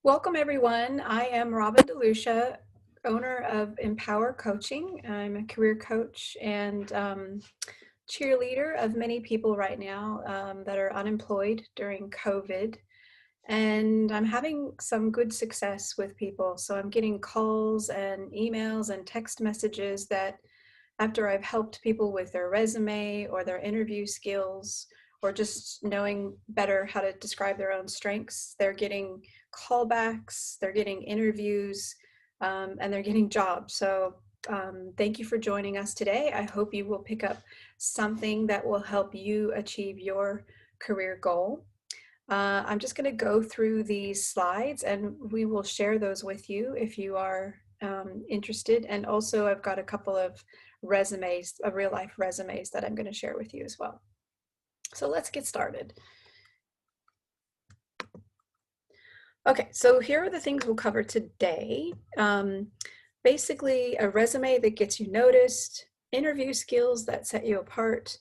Welcome, everyone. I am Robin DeLucia, owner of Empower Coaching. I'm a career coach and cheerleader of many people right now that are unemployed during COVID. And I'm having some good success with people. So I'm getting calls and emails and text messages that after I've helped people with their resume or their interview skills, or just knowing better how to describe their own strengths, they're getting callbacks, they're getting interviews, and they're getting jobs. So thank you for joining us today. I hope you will pick up something that will help you achieve your career goal. I'm just going to go through these slides and we will share those with you if you are interested. And also I've got a couple of resumes, real life resumes that I'm going to share with you as well. So let's get started. Okay, so here are the things we'll cover today. Basically, a resume that gets you noticed, interview skills that set you apart,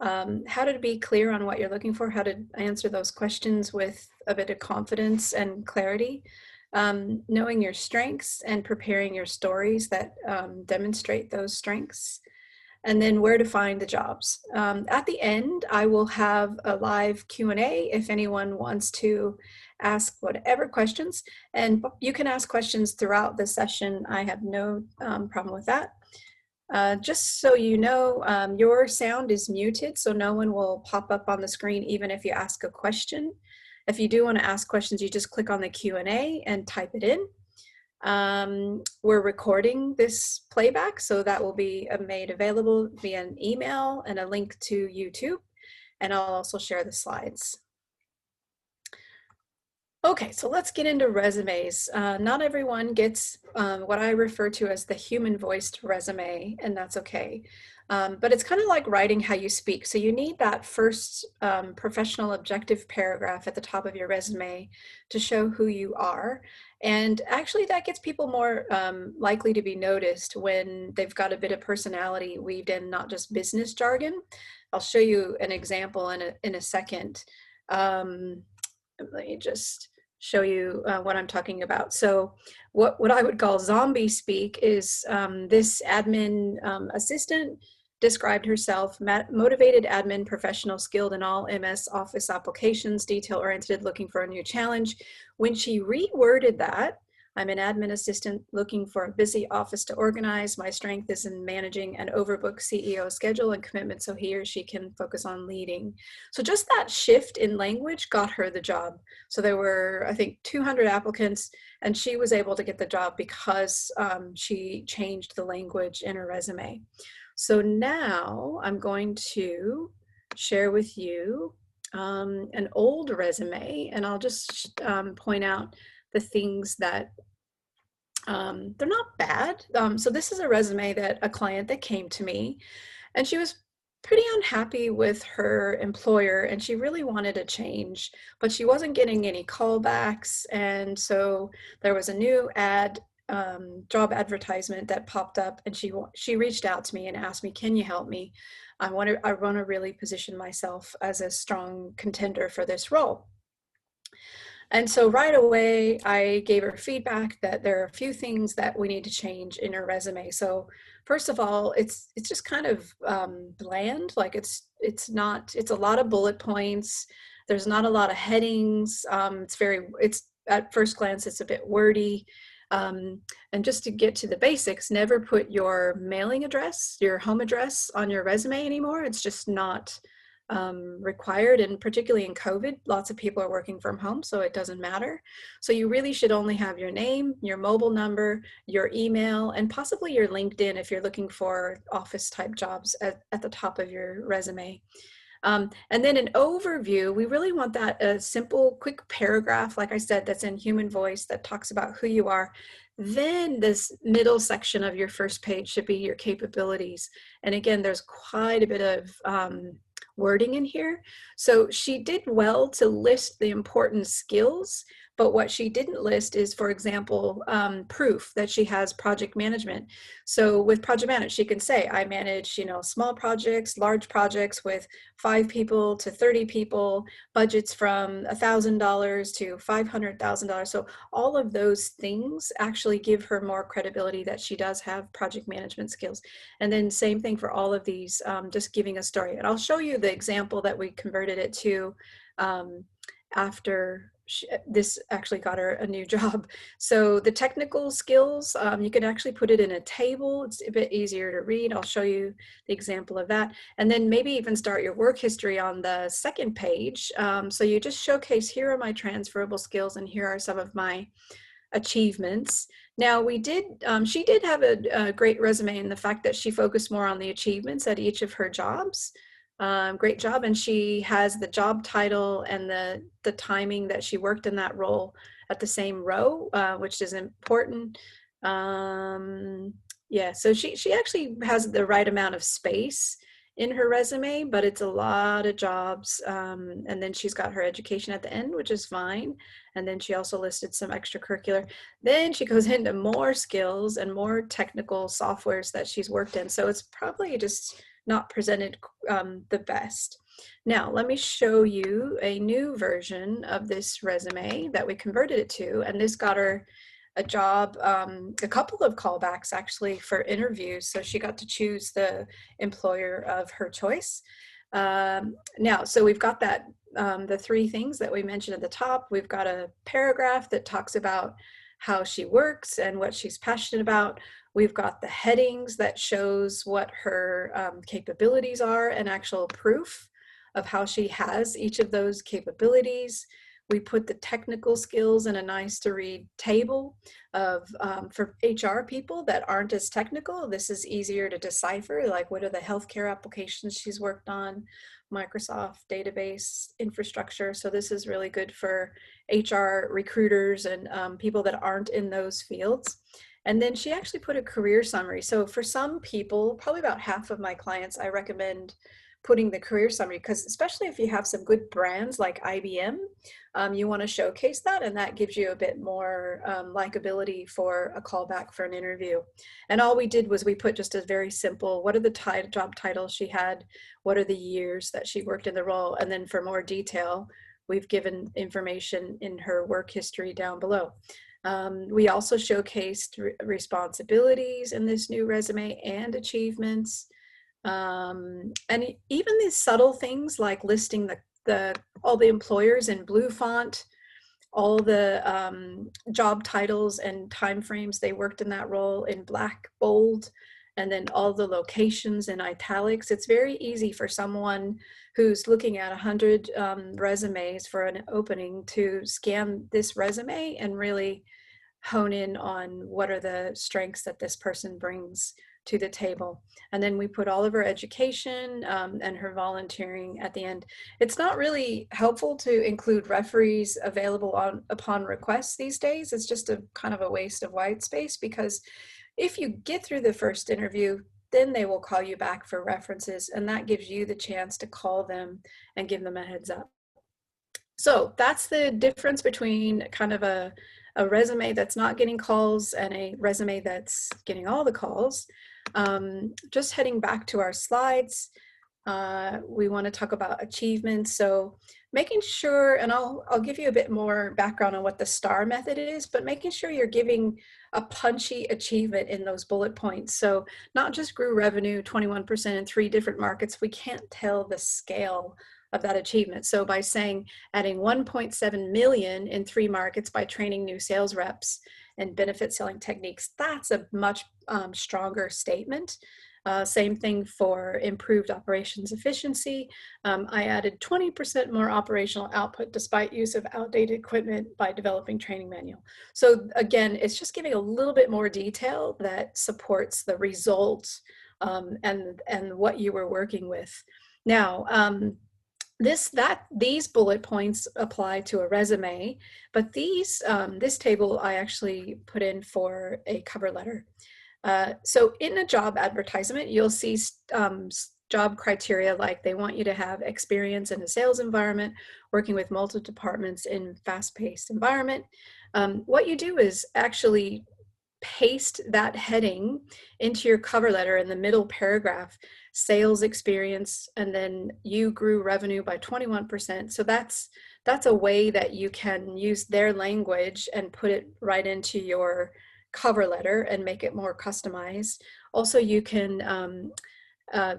how to be clear on what you're looking for, how to answer those questions with a bit of confidence and clarity, knowing your strengths and preparing your stories that demonstrate those strengths, and then where to find the jobs. At the end, I will have a live Q&A if anyone wants to ask whatever questions, and you can ask questions throughout the session. I have no problem with that. Just so you know, your sound is muted, so no one will pop up on the screen even if you ask a question. If you do want to ask questions, you just click on the Q&A and type it in. We're recording this playback, so that will be made available via an email and a link to YouTube, and I'll also share the slides. Okay, so let's get into resumes. Not everyone gets what I refer to as the human voiced resume, and that's okay. But it's kind of like writing how you speak. So you need that first professional objective paragraph at the top of your resume to show who you are. And actually that gets people more likely to be noticed when they've got a bit of personality weaved in, not just business jargon. I'll show you an example in a second. Let me just show you what I'm talking about. So what I would call zombie speak is this admin assistant described herself, motivated admin professional, skilled in all MS Office applications, detail-oriented, looking for a new challenge. When she reworded that, I'm an admin assistant looking for a busy office to organize. My strength is in managing an overbooked CEO schedule and commitment so he or she can focus on leading. So just that shift in language got her the job. So there were, I think, 200 applicants, and she was able to get the job because she changed the language in her resume. So now I'm going to share with you an old resume, and I'll just point out the things that they're not bad. So this is a resume that a client that came to me, and she was pretty unhappy with her employer and she really wanted a change, but she wasn't getting any callbacks. And so there was a new job advertisement that popped up, and she reached out to me and asked me, can you help me? I want to really position myself as a strong contender for this role. And so right away, I gave her feedback that there are a few things that we need to change in her resume. So first of all, it's just kind of bland. Like it's a lot of bullet points. There's not a lot of headings. It's at first glance, it's a bit wordy. And just to get to the basics, never put your mailing address, your home address on your resume anymore. It's just not required, and particularly in COVID, lots of people are working from home, so it doesn't matter. So you really should only have your name, your mobile number, your email, and possibly your LinkedIn if you're looking for office type jobs at the top of your resume. And then an overview, we really want that a simple, quick paragraph, like I said, that's in human voice that talks about who you are. Then this middle section of your first page should be your capabilities. And again, there's quite a bit of wording in here. So she did well to list the important skills, But what she didn't list is, for example, proof that she has project management. So with project management, she can say, I manage, small projects, large projects with 5 people to 30 people, budgets from $1,000 to $500,000. So all of those things actually give her more credibility that she does have project management skills. And then same thing for all of these, just giving a story. And I'll show you the example that we converted it to after this actually got her a new job. So the technical skills, you can actually put it in a table. It's a bit easier to read. I'll show you the example of that. And then maybe even start your work history on the second page. So you just showcase, here are my transferable skills and here are some of my achievements. Now she did have a great resume in the fact that she focused more on the achievements at each of her jobs. Great job. And she has the job title and the timing that she worked in that role at the same row, which is important. Yeah, so she actually has the right amount of space in her resume, but it's a lot of jobs. And then she's got her education at the end, which is fine. And then she also listed some extracurricular. Then she goes into more skills and more technical softwares that she's worked in. So it's probably just not presented the best. Now, let me show you a new version of this resume that we converted it to, and this got her a job, a couple of callbacks actually for interviews, so she got to choose the employer of her choice. Now, so we've got that, the 3 things that we mentioned at the top. We've got a paragraph that talks about how she works and what she's passionate about. We've got the headings that shows what her capabilities are and actual proof of how she has each of those capabilities. We put the technical skills in a nice to read table of for HR people that aren't as technical. This is easier to decipher, like what are the healthcare applications she's worked on, Microsoft database infrastructure. So this is really good for HR recruiters and people that aren't in those fields. And then she actually put a career summary. So for some people, probably about half of my clients, I recommend putting the career summary, because especially if you have some good brands like IBM, you want to showcase that, and that gives you a bit more likability for a callback for an interview. And all we did was we put just a very simple, what are the job titles she had, what are the years that she worked in the role, and then for more detail, we've given information in her work history down below. We also showcased responsibilities in this new resume and achievements. And even these subtle things like listing all the employers in blue font, all the job titles and timeframes they worked in that role in black bold, and then all the locations in italics. It's very easy for someone who's looking at 100 resumes for an opening to scan this resume and really hone in on what are the strengths that this person brings to the table. And then we put all of her education and her volunteering at the end. It's not really helpful to include referees available upon request these days. It's just a kind of a waste of white space, because if you get through the first interview, then they will call you back for references, and that gives you the chance to call them and give them a heads up. So that's the difference between kind of a resume that's not getting calls and a resume that's getting all the calls. Just heading back to our slides, we want to talk about achievements. So making sure, and I'll give you a bit more background on what the STAR method is, but making sure you're giving a punchy achievement in those bullet points. So not just grew revenue 21% in 3 different markets. We can't tell the scale of that achievement. So by saying adding 1.7 million in 3 markets by training new sales reps and benefit selling techniques, that's a much stronger statement. Same thing for improved operations efficiency. I added 20% more operational output despite use of outdated equipment by developing training manual. So again, it's just giving a little bit more detail that supports the results and what you were working with. Now, these bullet points apply to a resume, but this table I actually put in for a cover letter. So in a job advertisement, you'll see job criteria like they want you to have experience in a sales environment, working with multiple departments in fast-paced environment. What you do is actually paste that heading into your cover letter in the middle paragraph, sales experience, and then you grew revenue by 21%. So that's a way that you can use their language and put it right into your cover letter and make it more customized. Also, you can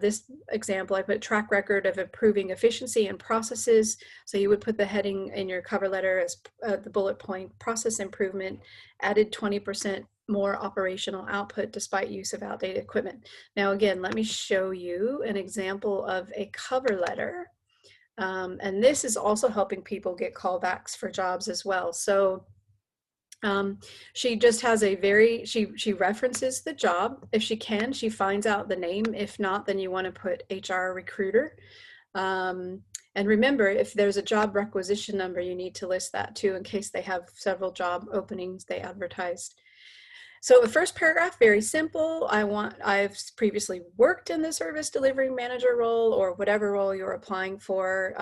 this example, I put track record of improving efficiency and processes. So you would put the heading in your cover letter as the bullet point, process improvement, added 20% more operational output despite use of outdated equipment. Now, again, let me show you an example of a cover letter. And this is also helping people get callbacks for jobs as well. So she just has a she references the job. If she can, she finds out the name. If not, then you want to put HR recruiter. And remember, if there's a job requisition number, you need to list that too in case they have several job openings they advertised. So the first paragraph, very simple. I've previously worked in the service delivery manager role or whatever role you're applying for.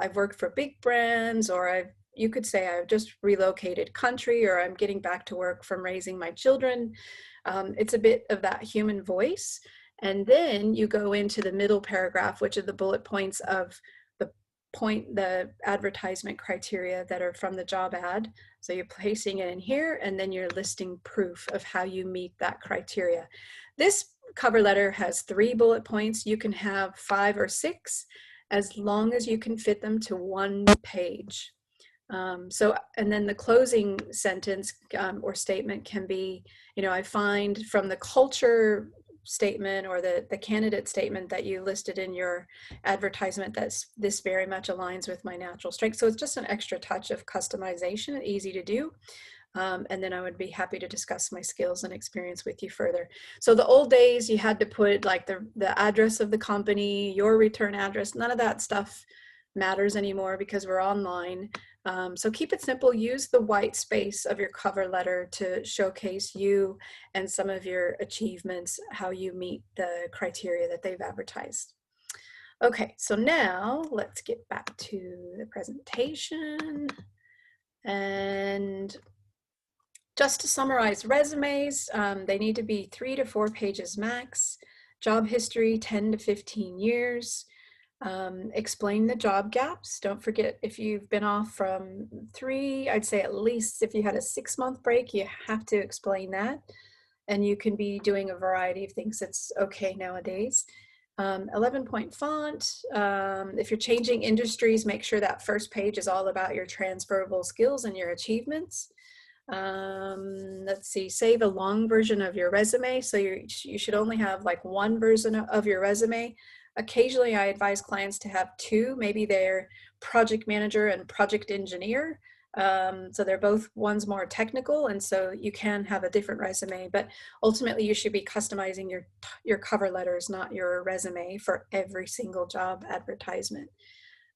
I've worked for big brands, or you could say I've just relocated country, or I'm getting back to work from raising my children. It's a bit of that human voice. And then you go into the middle paragraph, which are the bullet points of the advertisement criteria that are from the job ad. So you're placing it in here, and then you're listing proof of how you meet that criteria. This cover letter has 3 bullet points. You can have 5 or 6 as long as you can fit them to one page. And then the closing sentence or statement can be, I find from the culture statement or the candidate statement that you listed in your advertisement that this very much aligns with my natural strength. So it's just an extra touch of customization, easy to do. And then I would be happy to discuss my skills and experience with you further. So the old days, you had to put like the address of the company, your return address, none of that stuff matters anymore because we're online. So keep it simple. Use the white space of your cover letter to showcase you and some of your achievements, how you meet the criteria that they've advertised. Okay, so now let's get back to the presentation. And just to summarize resumes, they need to be 3 to 4 pages max. Job history, 10 to 15 years. Explain the job gaps. Don't forget, if you've been off from 3, I'd say at least if you had a 6-month break, you have to explain that. And you can be doing a variety of things. It's okay nowadays. 11-point font. If you're changing industries, make sure that first page is all about your transferable skills and your achievements. Let's see, save a long version of your resume. So you should only have like one version of your resume. Occasionally, I advise clients to have 2, maybe they're project manager and project engineer. So they're both, one's more technical, and so you can have a different resume, but ultimately you should be customizing your cover letters, not your resume, for every single job advertisement.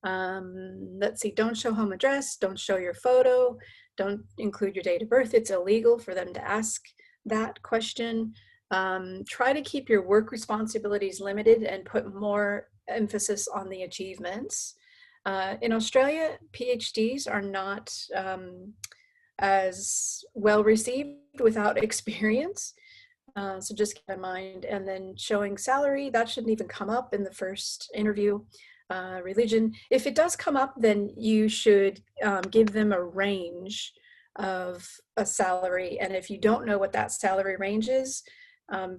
Let's see, don't show home address, don't show your photo, don't include your date of birth. It's illegal for them to ask that question. Try to keep your work responsibilities limited and put more emphasis on the achievements. In Australia, PhDs are not as well received without experience. So just keep in mind. And then showing salary, that shouldn't even come up in the first interview. Religion, if it does come up, then you should give them a range of a salary. And if you don't know what that salary range is,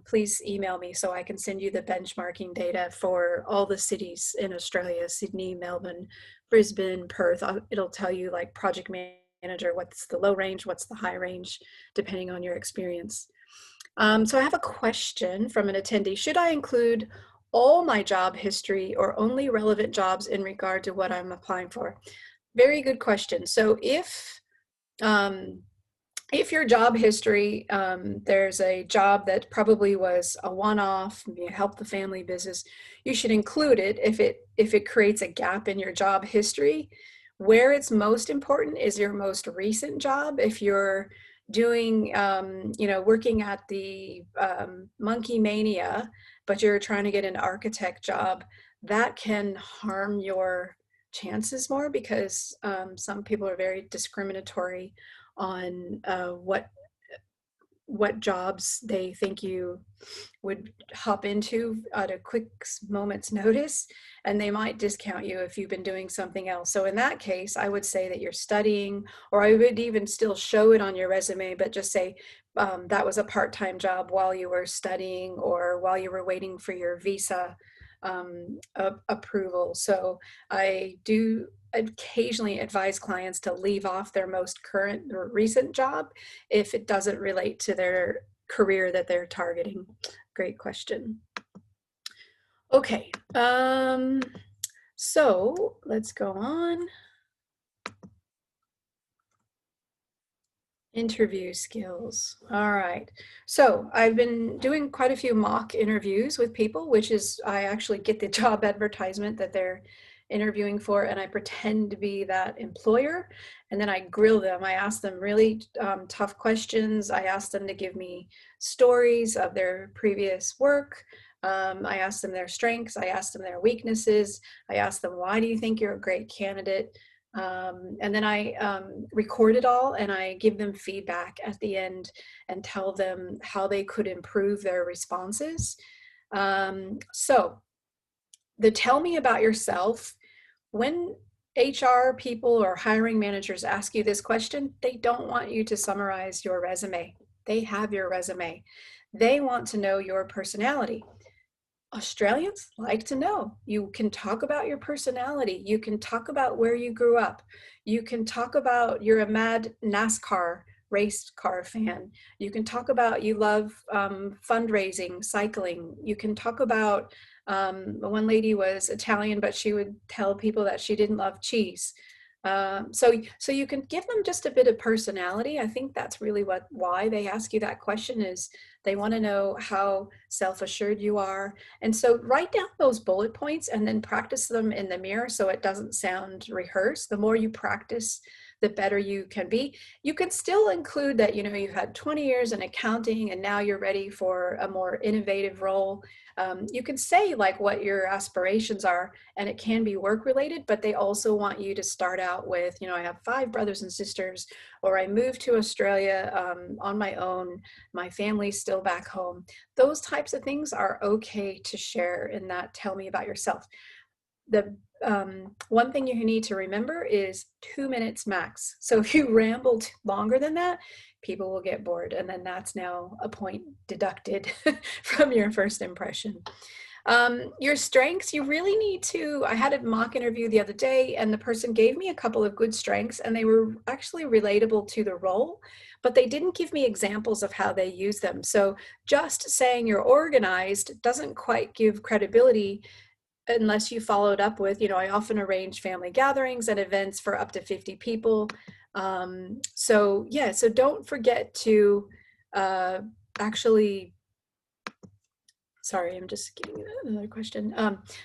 please email me so I can send you the benchmarking data for all the cities in Australia: Sydney, Melbourne, Brisbane, Perth. It'll tell you, like, project manager, what's the low range, what's the high range, depending on your experience. So I have a question from an attendee. Should I include all my job history or only relevant jobs in regard to what I'm applying for? Very good question. So if your job history, there's a job that probably was a one-off, you help the family business, you should include it if it creates a gap in your job history. Where it's most important is your most recent job. If you're doing, working at the Monkey Mania, but you're trying to get an architect job, that can harm your chances more because some people are very discriminatory on what jobs they think you would hop into at a quick moment's notice, and they might discount you if you've been doing something else. So in that case, I would say that you're studying, or I would even still show it on your resume, but just say that was a part-time job while you were studying or while you were waiting for your visa approval. So I do occasionally advise clients to leave off their most current or recent job if it doesn't relate to their career that they're targeting. Great question. Okay, so let's go on. Interview skills. All right. So I've been doing quite a few mock interviews with people, which is I actually get the job advertisement that they're interviewing for, and I pretend to be that employer, and then I grill them. I ask them really tough questions. I ask them to give me stories of their previous work. I ask them their strengths. I ask them their weaknesses. I ask them, why do you think you're a great candidate? And then I record it all and I give them feedback at the end and tell them how they could improve their responses. So the tell me about yourself, when HR people or hiring managers ask you this question, they don't want you to summarize your resume. They have your resume. They want to know your personality. Australians like to know. You can talk about your personality. You can talk about where you grew up. You can talk about you're a mad NASCAR race car fan. You can talk about you love fundraising, cycling. You can talk about one lady was Italian, but she would tell people that she didn't love cheese. So you can give them just a bit of personality. I think that's really why they ask you that question, is they want to know how self-assured you are. And so write down those bullet points and then practice them in the mirror so it doesn't sound rehearsed. The more you practice, the better you can be. You can still include that, you know, you've had 20 years in accounting and now you're ready for a more innovative role. You can say like what your aspirations are, and it can be work related, but they also want you to start out with, you know, I have 5 brothers and sisters, or I moved to Australia on my own, my family's still back home. Those types of things are okay to share in that tell me about yourself. The one thing you need to remember is 2 minutes max. So if you ramble longer than that, people will get bored, and then that's now a point deducted from your first impression. Your strengths, you really need to, I had a mock interview the other day and the person gave me a couple of good strengths and they were actually relatable to the role, but they didn't give me examples of how they use them. So just saying you're organized doesn't quite give credibility unless you followed up with, you know, I often arrange family gatherings and events for up to 50 people. So yeah, so don't forget to actually, sorry, I'm just getting another question.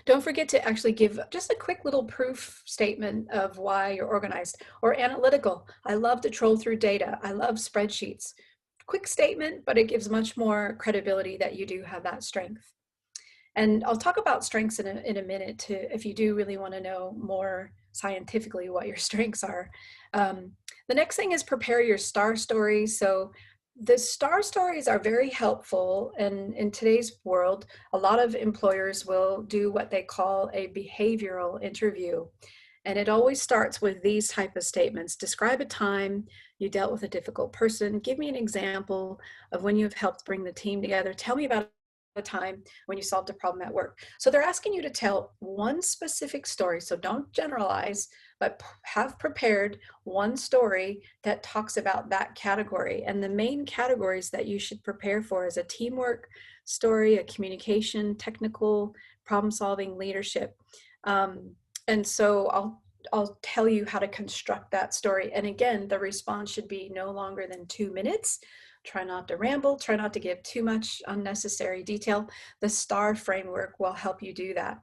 Don't forget to actually give just a quick little proof statement of why you're organized or analytical. I love to troll through data. I love spreadsheets. Quick statement, but it gives much more credibility that you do have that strength. And I'll talk about strengths in a minute to, if you do really want to know more scientifically what your strengths are. The next thing is prepare your star stories. So the star stories are very helpful, and in today's world, a lot of employers will do what they call a behavioral interview. And it always starts with these type of statements. Describe a time you dealt with a difficult person. Give me an example of when you've helped bring the team together. Tell me about a time when you solved a problem at work. So they're asking you to tell one specific story. So don't generalize, but have prepared one story that talks about that category. And the main categories that you should prepare for is a teamwork story, a communication, technical, problem solving, leadership. And so I'll tell you how to construct that story. And again, the response should be no longer than 2 minutes. Try not to ramble, try not to give too much unnecessary detail. The STAR framework will help you do that.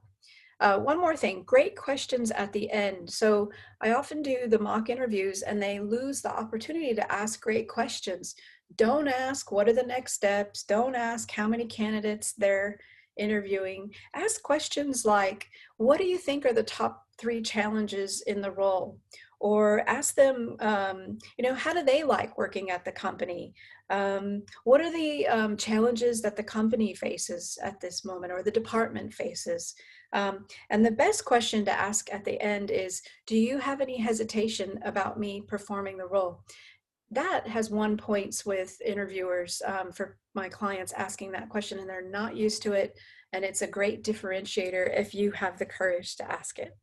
One more thing, great questions at the end. So I often do the mock interviews and they lose the opportunity to ask great questions. Don't ask what are the next steps. Don't ask how many candidates there interviewing, ask questions like, what do you think are the top 3 challenges in the role? Or ask them, how do they like working at the company? What are the challenges that the company faces at this moment, or the department faces? And the best question to ask at the end is, do you have any hesitation about me performing the role? That has won points with interviewers for my clients asking that question, and they're not used to it. And it's a great differentiator if you have the courage to ask it.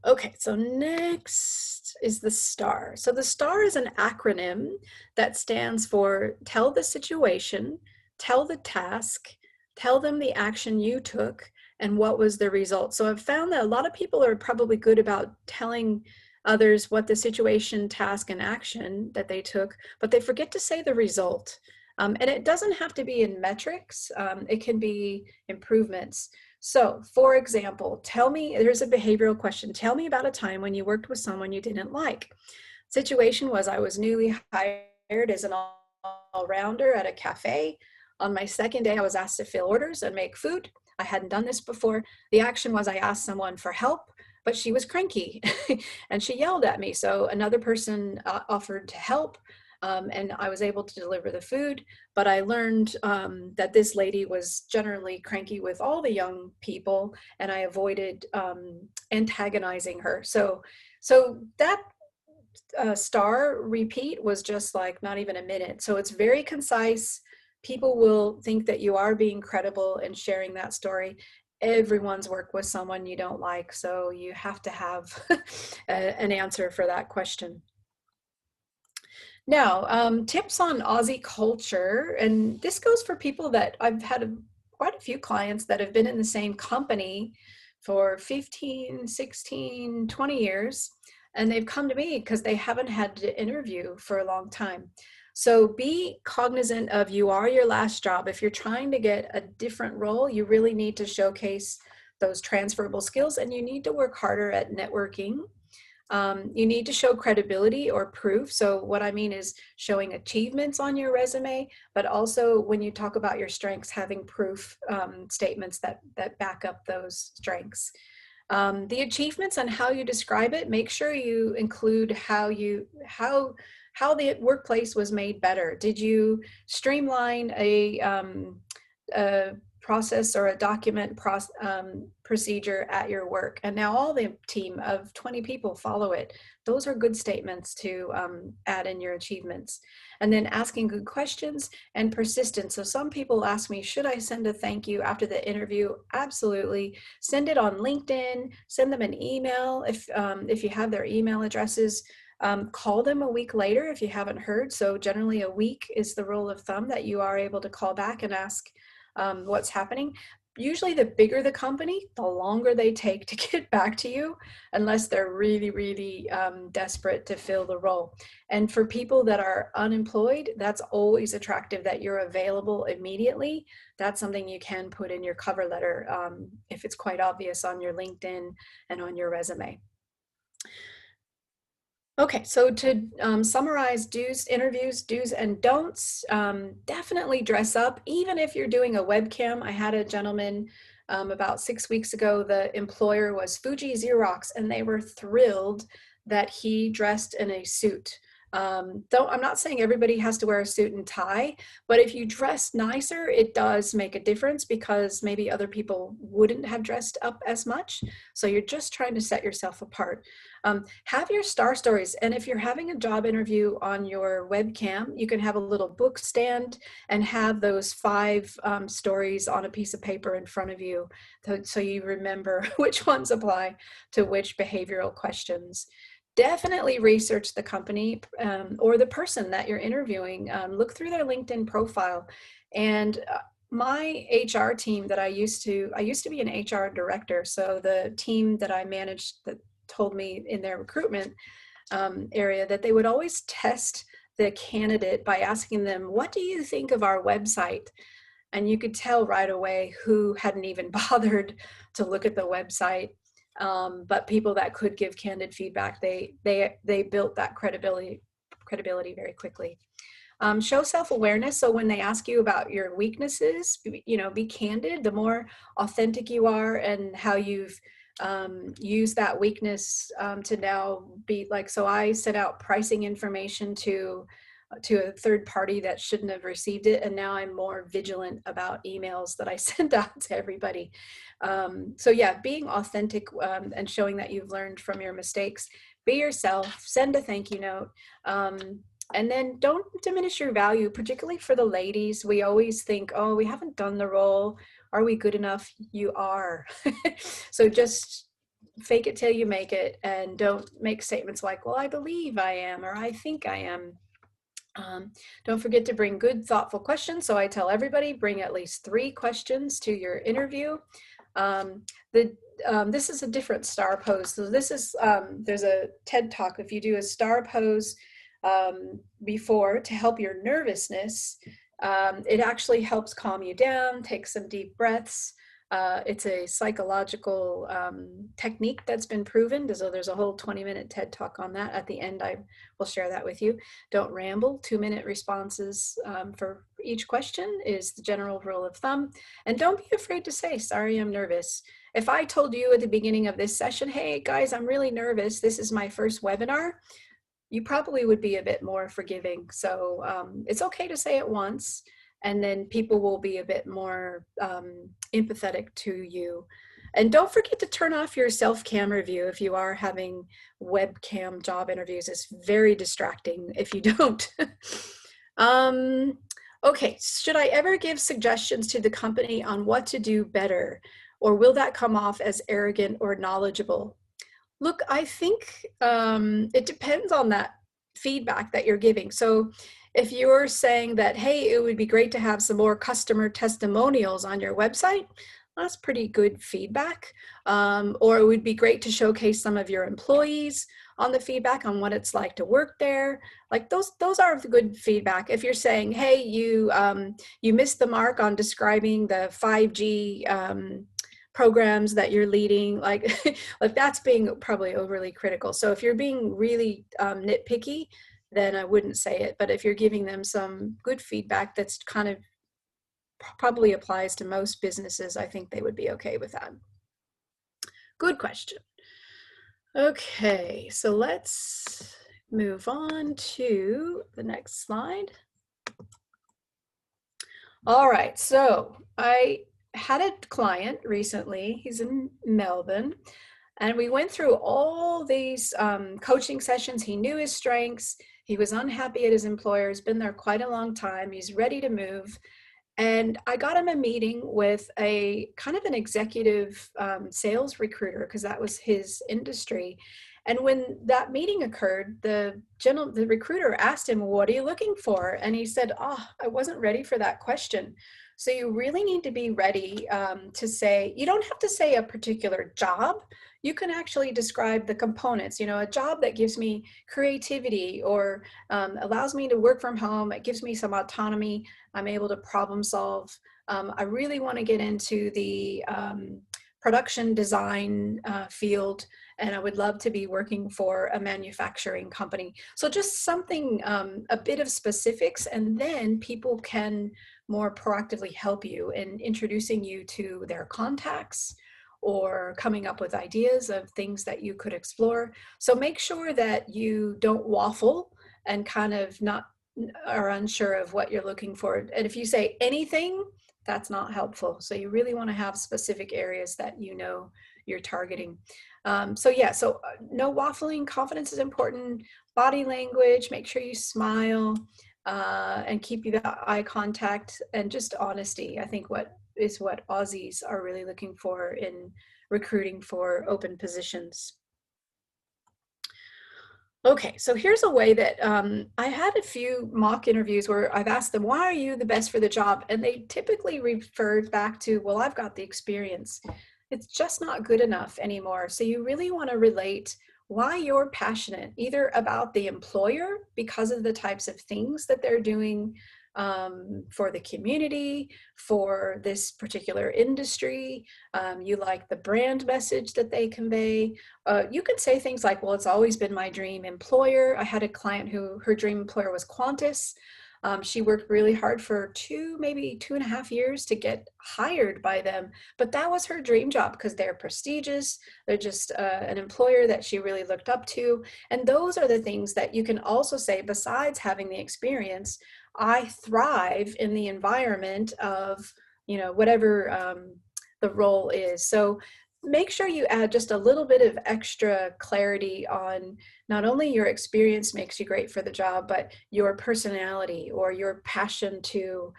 Okay, so next is the STAR. So the STAR is an acronym that stands for tell the situation, tell the task, tell them the action you took, and what was the result. So I've found that a lot of people are probably good about telling others what the situation, task, and action that they took, but they forget to say the result. And it doesn't have to be in metrics. It can be improvements. So, for example, there's a behavioral question. Tell me about a time when you worked with someone you didn't like. Situation was, I was newly hired as an all-rounder at a cafe. On my second day, I was asked to fill orders and make food. I hadn't done this before. The action was I asked someone for help, but she was cranky and she yelled at me. So another person offered to help. And I was able to deliver the food, but I learned that this lady was generally cranky with all the young people, and I avoided antagonizing her. So that STAR repeat was just like not even a minute. So it's very concise. People will think that you are being credible and sharing that story. Everyone's worked with someone you don't like, so you have to have an answer for that question. Now, tips on Aussie culture, and this goes for people that I've had quite a few clients that have been in the same company for 15, 16, 20 years, and they've come to me because they haven't had to interview for a long time. So be cognizant of, you are your last job. If you're trying to get a different role, you really need to showcase those transferable skills, and you need to work harder at networking. You need to show credibility or proof. So what I mean is showing achievements on your resume, but also when you talk about your strengths, having proof statements that back up those strengths. The achievements and how you describe it, make sure you include how the workplace was made better. Did you streamline a process or a document procedure at your work, and now all the team of 20 people follow it? Those are good statements to add in your achievements. And then asking good questions and persistence. So some people ask me, should I send a thank you after the interview? Absolutely. Send it on LinkedIn, send them an email if you have their email addresses. Call them a week later if you haven't heard. So generally a week is the rule of thumb that you are able to call back and ask what's happening. Usually the bigger the company, the longer they take to get back to you, unless they're really, really desperate to fill the role. And for people that are unemployed, that's always attractive that you're available immediately. That's something you can put in your cover letter if it's quite obvious on your LinkedIn and on your resume. Okay, so to summarize interviews, do's and don'ts, definitely dress up, even if you're doing a webcam. I had a gentleman about 6 weeks ago, the employer was Fuji Xerox, and they were thrilled that he dressed in a suit. I'm not saying everybody has to wear a suit and tie, but if you dress nicer, it does make a difference, because maybe other people wouldn't have dressed up as much. So you're just trying to set yourself apart. Have your star stories. And if you're having a job interview on your webcam, you can have a little book stand and have those 5 stories on a piece of paper in front of you, so you remember which ones apply to which behavioral questions. Definitely research the company or the person that you're interviewing. Look through their LinkedIn profile. And my HR team that I used to be an HR director. So the team that I managed that told me in their recruitment area that they would always test the candidate by asking them, what do you think of our website? And you could tell right away who hadn't even bothered to look at the website. But people that could give candid feedback, they built that credibility very quickly. Show self-awareness. So when they ask you about your weaknesses, be candid. The more authentic you are and how you've used that weakness to now be like, so I sent out pricing information to a third party that shouldn't have received it. And now I'm more vigilant about emails that I send out to everybody. So yeah, being authentic and showing that you've learned from your mistakes. Be yourself, send a thank you note. And then don't diminish your value, particularly for the ladies. We always think, oh, we haven't done the role. Are we good enough? You are. So just fake it till you make it, and don't make statements like, well, I believe I am, or I think I am. Don't forget to bring good, thoughtful questions. So I tell everybody, bring at least 3 questions to your interview. This is a different star pose. So this is, there's a TED Talk. If you do a star pose before to help your nervousness, it actually helps calm you down. Take some deep breaths. It's a psychological technique that's been proven. So there's a whole 20-minute TED Talk on that. At the end, I will share that with you. Don't ramble. 2-minute responses for each question is the general rule of thumb. And don't be afraid to say, sorry, I'm nervous. If I told you at the beginning of this session, hey guys, I'm really nervous, this is my first webinar, you probably would be a bit more forgiving. So it's okay to say it once, and then people will be a bit more empathetic to you. And don't forget to turn off your self-camera view if you are having webcam job interviews. It's very distracting if you don't. Okay, should I ever give suggestions to the company on what to do better? Or will that come off as arrogant or knowledgeable? Look, I think it depends on that feedback that you're giving. So if you're saying that, hey, it would be great to have some more customer testimonials on your website, that's pretty good feedback. Or it would be great to showcase some of your employees on the feedback on what it's like to work there. Like those are good feedback. If you're saying, hey, you missed the mark on describing the 5G programs that you're leading, like that's being probably overly critical. So if you're being really nitpicky, then I wouldn't say it. But if you're giving them some good feedback that's kind of probably applies to most businesses, I think they would be okay with that. Good question. Okay, so let's move on to the next slide. All right, so I had a client recently, he's in Melbourne, and we went through all these coaching sessions. He knew his strengths. He was unhappy at his employer. He's been there quite a long time. He's ready to move. And I got him a meeting with a kind of an executive sales recruiter, because that was his industry. And when that meeting occurred, the recruiter asked him, what are you looking for? And he said, oh, I wasn't ready for that question. So you really need to be ready to say, you don't have to say a particular job. You can actually describe the components, a job that gives me creativity or allows me to work from home. It gives me some autonomy. I'm able to problem solve. I really want to get into the production design field, and I would love to be working for a manufacturing company. So just something, a bit of specifics, and then people can more proactively help you in introducing you to their contacts or coming up with ideas of things that you could explore. So make sure that you don't waffle and kind of not are unsure of what you're looking for. And if you say anything, that's not helpful. So you really want to have specific areas that you're targeting. So no waffling. Confidence is important. Body language, make sure you smile and keep that eye contact, and just honesty. I think what Aussies are really looking for in recruiting for open positions. Okay, so here's a way that I had a few mock interviews where I've asked them, why are you the best for the job? And they typically referred back to, well, I've got the experience. It's just not good enough anymore. So you really want to relate why you're passionate, either about the employer because of the types of things that they're doing for the community, for this particular industry. You like the brand message that they convey. You could say things like, well, it's always been my dream employer. I had a client who her dream employer was Qantas. She worked really hard for maybe 2.5 years to get hired by them, but that was her dream job because they're prestigious. They're just an employer that she really looked up to. And those are the things that you can also say, besides having the experience, I thrive in the environment of, whatever the role is. So make sure you add just a little bit of extra clarity on not only your experience makes you great for the job, but your personality or your passion to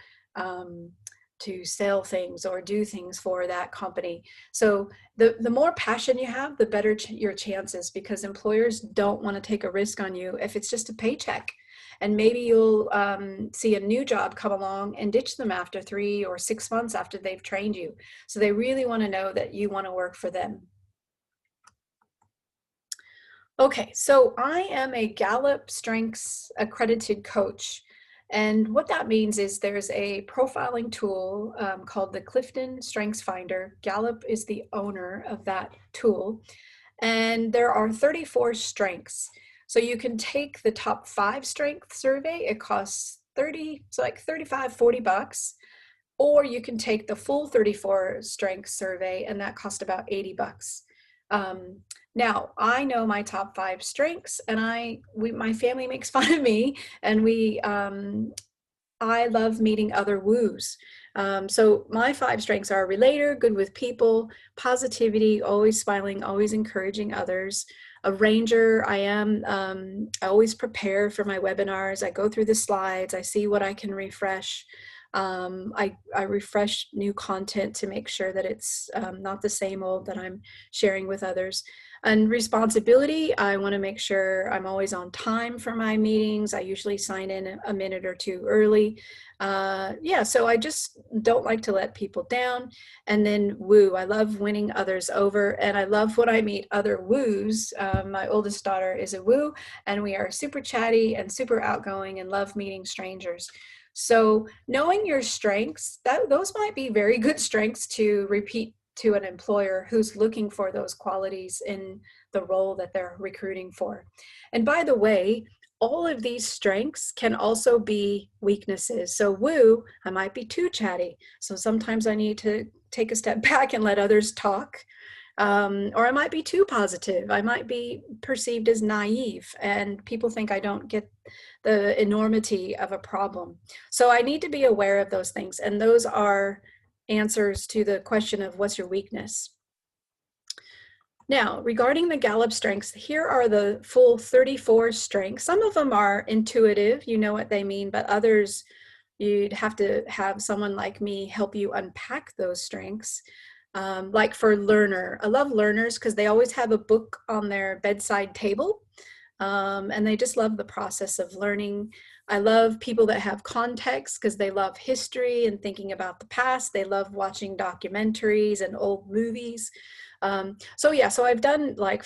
sell things or do things for that company. So the more passion you have, the better your chances, because employers don't want to take a risk on you if it's just a paycheck. And maybe you'll see a new job come along and ditch them after 3 or 6 months after they've trained you. So they really want to know that you want to work for them. Okay, so I am a Gallup Strengths accredited coach. And what that means is there's a profiling tool called the Clifton Strengths Finder. Gallup is the owner of that tool. And there are 34 strengths. So you can take the top 5 strength survey. It costs like 35, $40. Or you can take the full 34 strength survey, and that cost about $80. Now, I know my top 5 strengths, and my family makes fun of me, and I love meeting other woos. So my 5 strengths are relator, good with people, positivity, always smiling, always encouraging others. A ranger, I always prepare for my webinars. I go through the slides, I see what I can refresh. I refresh new content to make sure that it's not the same old that I'm sharing with others. And responsibility, I want to make sure I'm always on time for my meetings. I usually sign in a minute or 2 early. So I just don't like to let people down. And then woo, I love winning others over, and I love when I meet other woos. My oldest daughter is a woo, and we are super chatty and super outgoing and love meeting strangers. So knowing your strengths, those might be very good strengths to repeat to an employer who's looking for those qualities in the role that they're recruiting for. And by the way, all of these strengths can also be weaknesses. So woo, I might be too chatty. So sometimes I need to take a step back and let others talk. Or I might be too positive. I might be perceived as naive, and people think I don't get the enormity of a problem. So I need to be aware of those things. And those are answers to the question of what's your weakness. Now, regarding the Gallup strengths, here are the full 34 strengths. Some of them are intuitive, you know what they mean, but others, you'd have to have someone like me help you unpack those strengths. Like for learner, I love learners because they always have a book on their bedside table, and they just love the process of learning. I love people that have context because they love history and thinking about the past. They love watching documentaries and old movies. So I've done like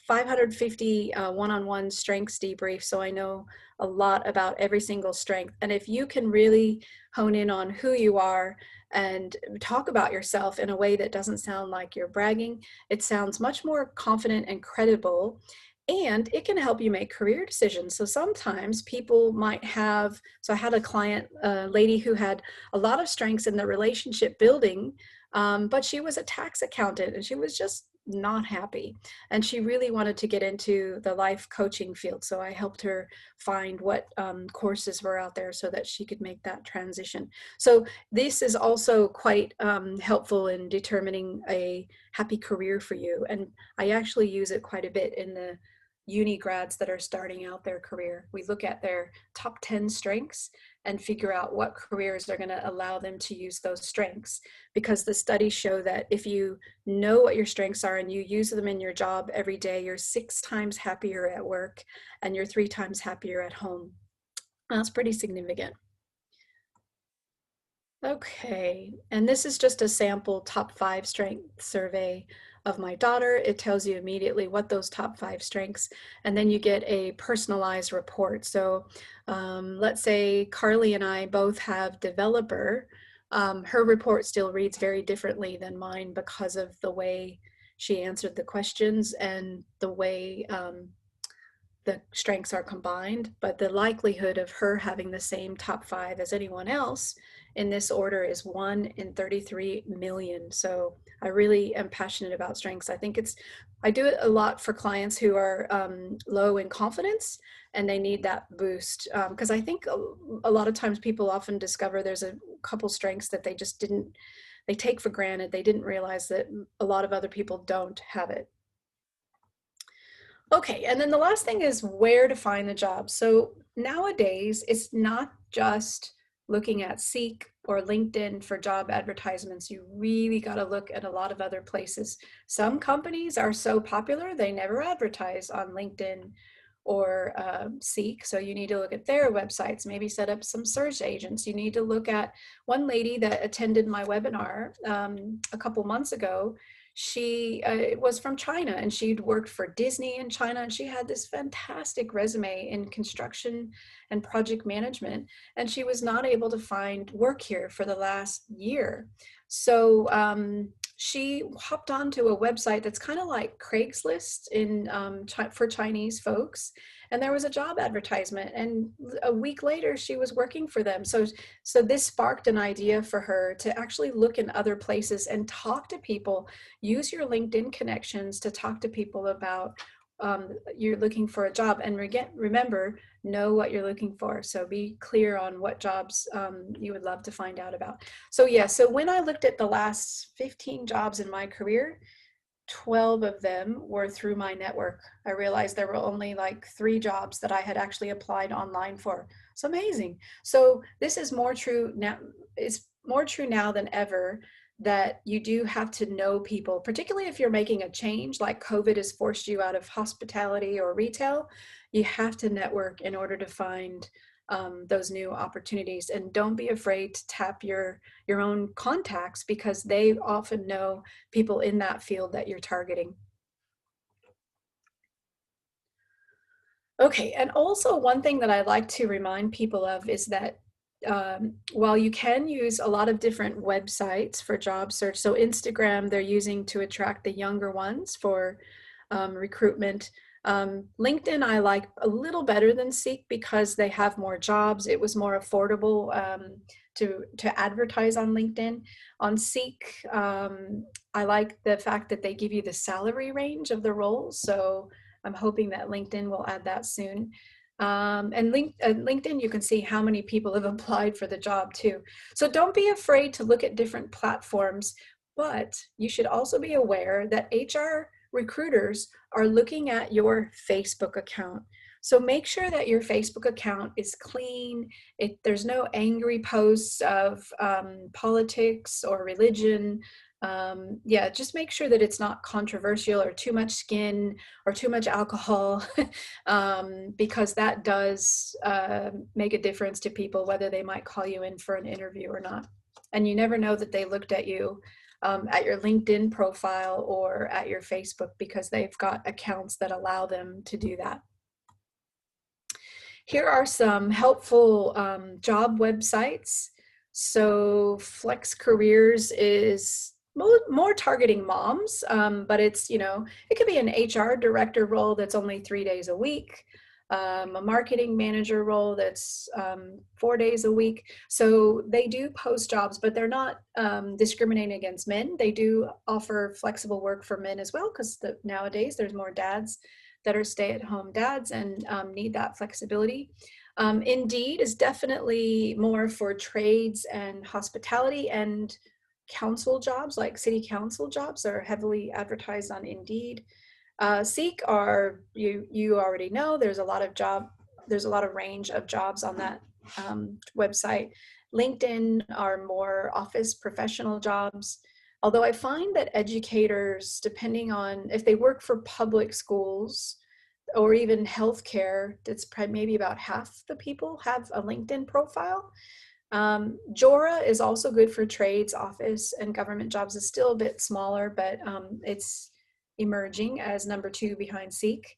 550 one-on-one strengths debriefs, so I know a lot about every single strength. And if you can really hone in on who you are and talk about yourself in a way that doesn't sound like you're bragging, it sounds much more confident and credible. And it can help you make career decisions. So sometimes people might have, so I had a client, a lady who had a lot of strengths in the relationship building, but she was a tax accountant and she was just not happy. And she really wanted to get into the life coaching field. So I helped her find what courses were out there so that she could make that transition. So this is also quite helpful in determining a happy career for you. And I actually use it quite a bit in the uni grads that are starting out their career. We look at their top 10 strengths and figure out what careers are going to allow them to use those strengths, because the studies show that if you know what your strengths are and you use them in your job every day, you're 6 times happier at work and you're 3 times happier at home. That's pretty significant. Okay, and this is just a sample top 5 strength survey of my daughter. It tells you immediately what those top 5 strengths, and then you get a personalized report. So let's say Carly and I both have developer. Her report still reads very differently than mine because of the way she answered the questions and the way the strengths are combined, but the likelihood of her having the same top 5 as anyone else in this order is 1 in 33 million. So I really am passionate about strengths. I do it a lot for clients who are low in confidence and they need that boost. Because I think a lot of times people often discover there's a couple strengths that they take for granted. They didn't realize that a lot of other people don't have it. Okay, and then the last thing is where to find the job. So nowadays, it's not just looking at Seek or LinkedIn for job advertisements. You really got to look at a lot of other places. Some companies are so popular, they never advertise on LinkedIn or Seek. So you need to look at their websites, maybe set up some search agents. You need to look at one lady that attended my webinar a couple months ago. She was from China and she'd worked for Disney in China, and she had this fantastic resume in construction and project management, and she was not able to find work here for the last year. So she hopped onto a website that's kind of like Craigslist for Chinese folks, and there was a job advertisement, and a week later she was working for them. So this sparked an idea for her to actually look in other places and talk to people. Use your LinkedIn connections to talk to people about you're looking for a job, and remember, know what you're looking for. So be clear on what jobs you would love to find out about. So yeah, so when I looked at the last 15 jobs in my career, 12 of them were through my network. I realized there were only like 3 jobs that I had actually applied online for. It's amazing. So this is more true now. It's more true now than ever that you do have to know people, particularly if you're making a change, like COVID has forced you out of hospitality or retail. You have to network in order to find those new opportunities. And don't be afraid to tap your own contacts, because they often know people in that field that you're targeting. Okay, and also one thing that I like to remind people of is that while you can use a lot of different websites for job search, so Instagram they're using to attract the younger ones for recruitment. LinkedIn I like a little better than Seek because they have more jobs. It was more affordable to advertise on LinkedIn. On Seek, I like the fact that they give you the salary range of the roles. So I'm hoping that LinkedIn will add that soon. And LinkedIn, you can see how many people have applied for the job too. So don't be afraid to look at different platforms, but you should also be aware that HR recruiters are looking at your Facebook account. So make sure that your Facebook account is clean. There's no angry posts of politics or religion. Yeah, just make sure that it's not controversial or too much skin or too much alcohol, because that does make a difference to people, whether they might call you in for an interview or not. And you never know that they looked at you at your LinkedIn profile or at your Facebook, because they've got accounts that allow them to do that. Here are some helpful job websites. So Flex Careers is more targeting moms, but it's, it could be an HR director role that's only 3 days a week, a marketing manager role that's 4 days a week. So they do post jobs, but they're not discriminating against men. They do offer flexible work for men as well, because nowadays there's more dads that are stay-at-home dads and need that flexibility. Indeed is definitely more for trades and hospitality, and council jobs, like city council jobs, are heavily advertised on Indeed. Seek are, you already know, there's a lot of range of jobs on that website. LinkedIn are more office professional jobs. Although I find that educators, depending on if they work for public schools or even healthcare, that's maybe about half the people have a LinkedIn profile. Jora is also good for trades, office, and government jobs. It's still a bit smaller, but it's emerging as number 2 behind Seek.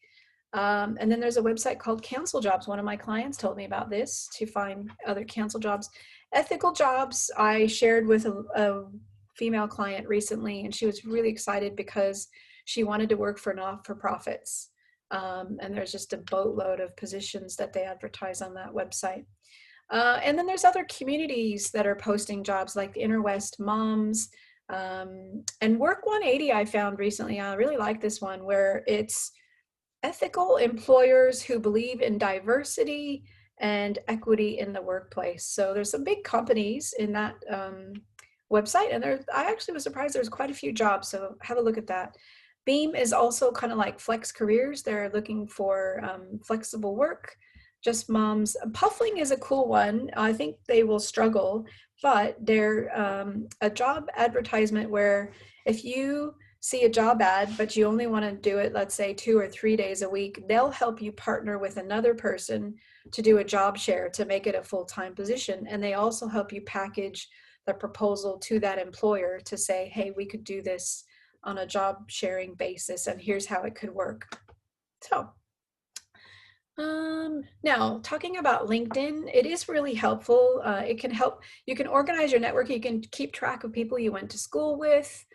And then there's a website called Cancel Jobs. One of my clients told me about this to find other cancel jobs. Ethical jobs, I shared with a female client recently, and she was really excited because she wanted to work for not-for-profits. And there's just a boatload of positions that they advertise on that website. And then there's other communities that are posting jobs like the Interwest Moms, and Work 180 I found recently. I really like this one, where it's ethical employers who believe in diversity and equity in the workplace. So there's some big companies in that website, and I actually was surprised there's quite a few jobs, so have a look at that. Beam is also kind of like Flex Careers. They're looking for flexible work. Just Moms. Puffling is a cool one. I think they will struggle, but they're a job advertisement where if you see a job ad, but you only want to do it, let's say 2 or 3 days a week, they'll help you partner with another person to do a job share to make it a full-time position. And they also help you package the proposal to that employer to say, hey, we could do this on a job sharing basis, and here's how it could work. So now talking about LinkedIn, it is really helpful. It can help, you can organize your network. You can keep track of people you went to school with.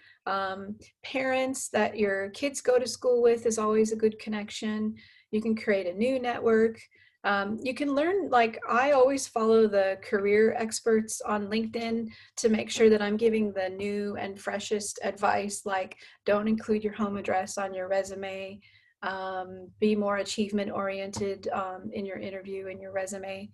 Parents that your kids go to school with is always a good connection. You can create a new network. You can learn, like I always follow the career experts on LinkedIn to make sure that I'm giving the new and freshest advice, like don't include your home address on your resume. Be more achievement oriented in your interview and your resume.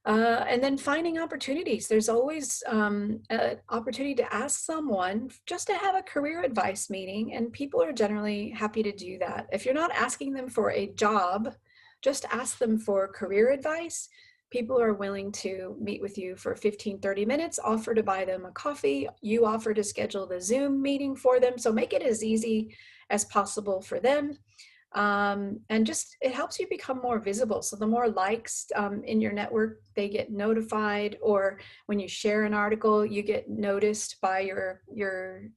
And then finding opportunities. There's always an opportunity to ask someone just to have a career advice meeting, and people are generally happy to do that. If you're not asking them for a job, just ask them for career advice. People are willing to meet with you for 15, 30 minutes, offer to buy them a coffee. You offer to schedule the Zoom meeting for them. So make it as easy as possible for them. And just, it helps you become more visible. So the more likes in your network, they get notified, or when you share an article, you get noticed by your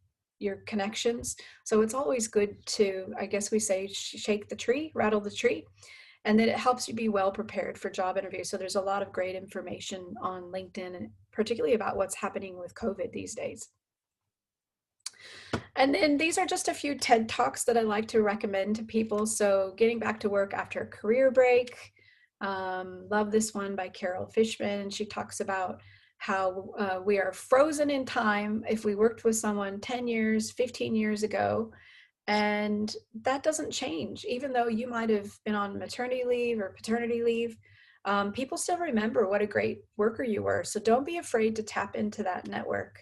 connections. So it's always good to, I guess we say, shake the tree, rattle the tree. And then it helps you be well prepared for job interviews. So there's a lot of great information on LinkedIn, and particularly about what's happening with COVID these days. And then these are just a few TED Talks that I like to recommend to people. So getting back to work after a career break. Love this one by Carol Fishman. She talks about how we are frozen in time if we worked with someone 10 years, 15 years ago. And that doesn't change, even though you might have been on maternity leave or paternity leave. People still remember what a great worker you were. So don't be afraid to tap into that network.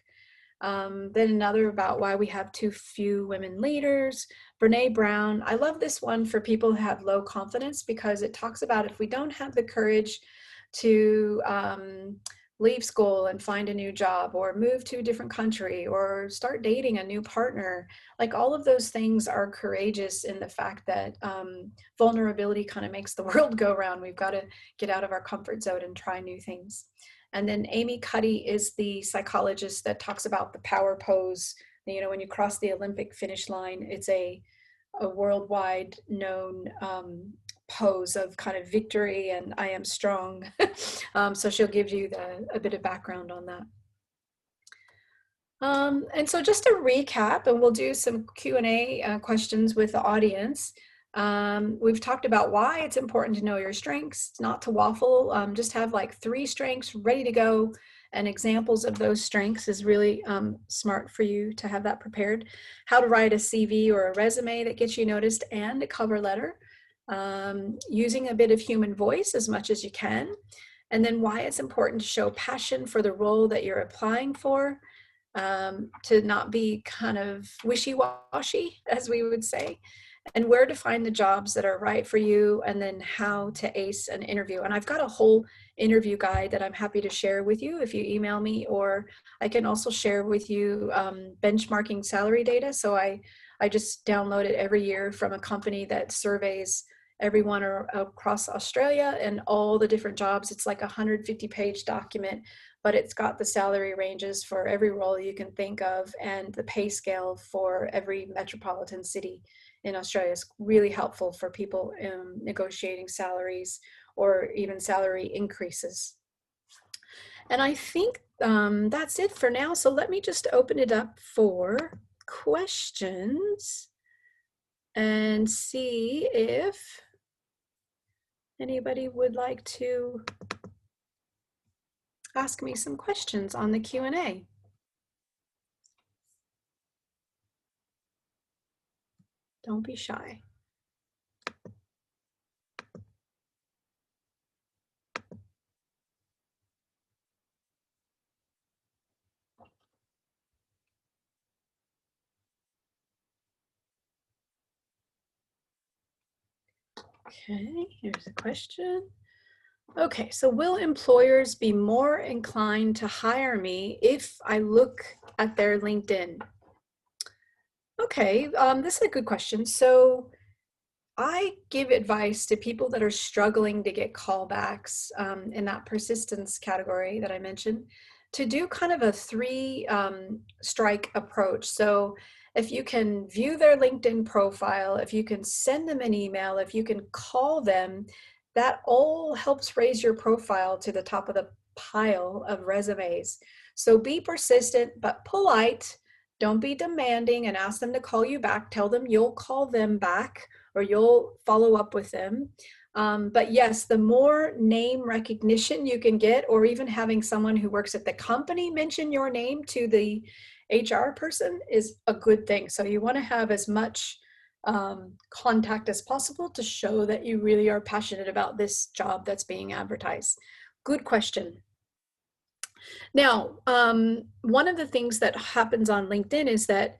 Then another about why we have too few women leaders. Brene Brown, I love this one for people who have low confidence, because it talks about if we don't have the courage to leave school and find a new job, or move to a different country, or start dating a new partner, like all of those things are courageous in the fact that vulnerability kind of makes the world go round. We've got to get out of our comfort zone and try new things. And then Amy Cuddy is the psychologist that talks about the power pose. You know, when you cross the Olympic finish line, it's a worldwide known pose of kind of victory and I am strong. So she'll give you a bit of background on that. And so just to recap, and we'll do some Q&A questions with the audience. We've talked about why it's important to know your strengths, not to waffle, just have like 3 strengths ready to go, and examples of those strengths is really smart for you to have that prepared. How to write a CV or a resume that gets you noticed, and a cover letter. Using a bit of human voice as much as you can. And then why it's important to show passion for the role that you're applying for, to not be kind of wishy-washy, as we would say, and where to find the jobs that are right for you, and then how to ace an interview. And I've got a whole interview guide that I'm happy to share with you if you email me, or I can also share with you benchmarking salary data. So I just download it every year from a company that surveys everyone across Australia and all the different jobs. It's like a 150-page document, but it's got the salary ranges for every role you can think of, and the pay scale for every metropolitan city in Australia. Is really helpful for people negotiating salaries or even salary increases. And I think that's it for now. So let me just open it up for questions. and see if anybody would like to ask me some questions on the Q&A. Don't be shy. Okay, here's a question. Okay, so will employers be more inclined to hire me if I look at their LinkedIn? Okay, this is a good question. So I give advice to people that are struggling to get callbacks in that persistence category that I mentioned to do kind of a three strike approach. So if you can view their LinkedIn profile, if you can send them an email, if you can call them, that all helps raise your profile to the top of the pile of resumes. So be persistent but polite. Don't be demanding and ask them to call you back. Tell them you'll call them back or you'll follow up with them. But yes, the more name recognition you can get, or even having someone who works at the company mention your name to the HR person is a good thing. So you want to have as much contact as possible to show that you really are passionate about this job that's being advertised. Good question. Now, one of the things that happens on LinkedIn is that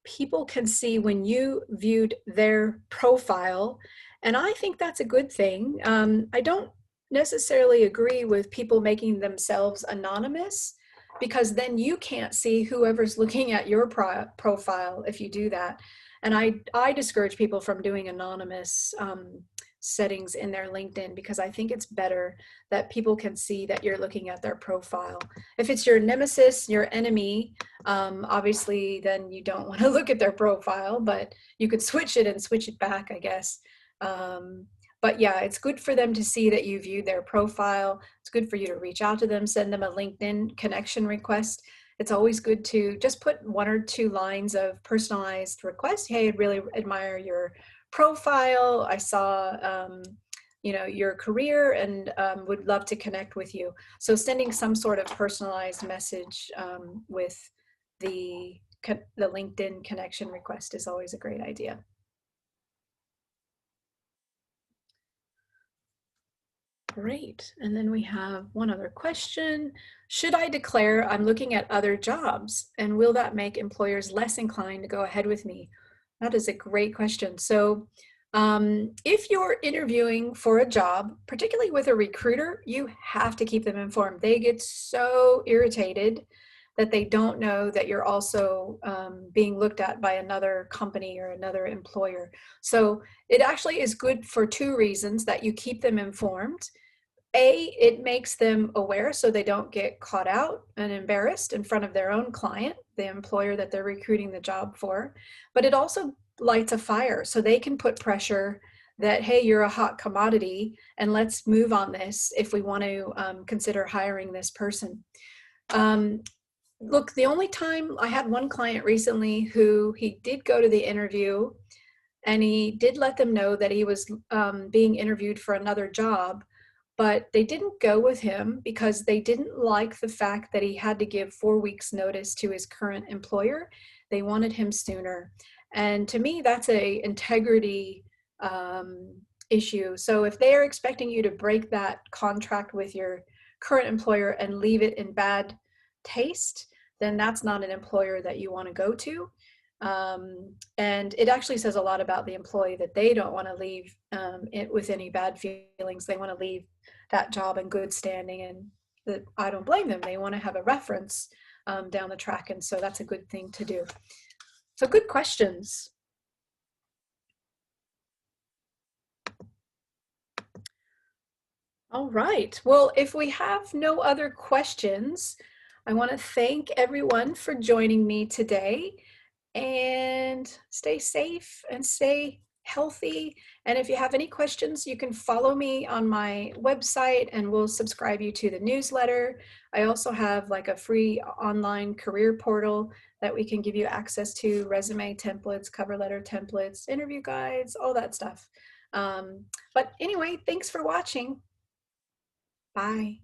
people can see when you viewed their profile, and I think that's a good thing. I don't necessarily agree with people making themselves anonymous, because then you can't see whoever's looking at your profile if you do that. And I discourage people from doing anonymous settings in their LinkedIn, because I think it's better that people can see that you're looking at their profile. If it's your nemesis, your enemy, obviously then you don't want to look at their profile, but you could switch it and switch it back, I guess. But yeah, it's good for them to see that you viewed their profile. It's good for you to reach out to them, send them a LinkedIn connection request. It's always good to just put 1 or 2 lines of personalized request. Hey, I'd really admire your profile. I saw your career and would love to connect with you. So sending some sort of personalized message with the LinkedIn connection request is always a great idea. Great. And then we have one other question. Should I declare I'm looking at other jobs, and will that make employers less inclined to go ahead with me? That is a great question. So if you're interviewing for a job, particularly with a recruiter, you have to keep them informed. They get so irritated that they don't know that you're also being looked at by another company or another employer. So it actually is good for 2 reasons that you keep them informed. A, it makes them aware so they don't get caught out and embarrassed in front of their own client, the employer that they're recruiting the job for. But it also lights a fire so they can put pressure that, hey, you're a hot commodity and let's move on this if we want to consider hiring this person. Look, the only time I had one client recently who he did go to the interview and he did let them know that he was being interviewed for another job, but they didn't go with him because they didn't like the fact that he had to give 4 weeks notice to his current employer. They wanted him sooner. And to me, that's a integrity issue. So if they are expecting you to break that contract with your current employer and leave it in bad taste, then that's not an employer that you want to go to. And it actually says a lot about the employee that they don't want to leave it with any bad feelings. They want to leave that job in good standing, and I don't blame them. They want to have a reference down the track, and so that's a good thing to do. So good questions. All right. Well, if we have no other questions, I want to thank everyone for joining me today, and stay safe and stay healthy. And if you have any questions, you can follow me on my website and we'll subscribe you to the newsletter. I also have like a free online career portal that we can give you access to resume templates, cover letter templates, interview guides, all that stuff. But anyway, thanks for watching. Bye.